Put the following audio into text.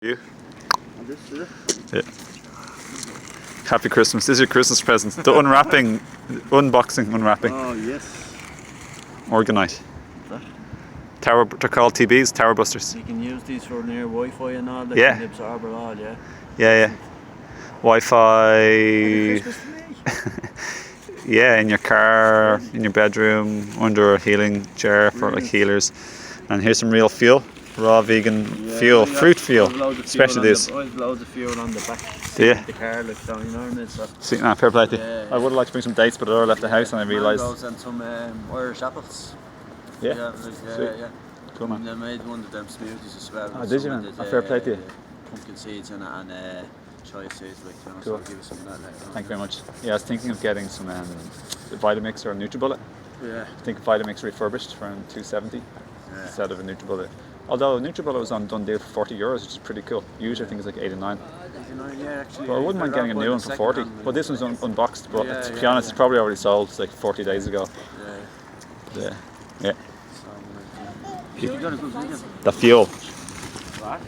You? And this is it. Yeah. Happy Christmas. This is your Christmas present. The unwrapping, unboxing, unwrapping. Oh, yes. Organite. That. Tower, they're called TBs, Tower Busters. You can use these for near Wi-Fi and all. They Yeah. can absorb it all, yeah. Yeah. Wi-Fi. Merry Christmas to me. Yeah, in your car, in your bedroom, under a healing chair for like healers. And here's some real fuel. Raw vegan fuel, fruit fuel, especially this. I have loads of fuel on the back Yeah. of the car, like down, you know what I mean? So. See, nah, fair play to you. Yeah. I would have liked to bring some dates, but I left the house and I realised. Mangoes and some Irish apples. Yeah. Yeah. Cool, man. And they made one of them smoothies as well. Oh, did you, man? Fair play to you. Pumpkin seeds and chia seeds, like, you know, Cool. so I'll give you some of that later on. Thank you very much. Yeah, I was thinking of getting some Vitamix or a NutriBullet. Yeah. I think Vitamix refurbished for around $270 instead of a NutriBullet. Although a NutriBullet was on done deal for €40, which is pretty cool. Usually I think it's like 89. 89, yeah, actually. But I wouldn't mind getting a new one for 40. But this one's unboxed, but to be honest, it's probably already sold. It's like 40 days ago. Yeah. Yeah. So, you've done a good video. The fuel. What?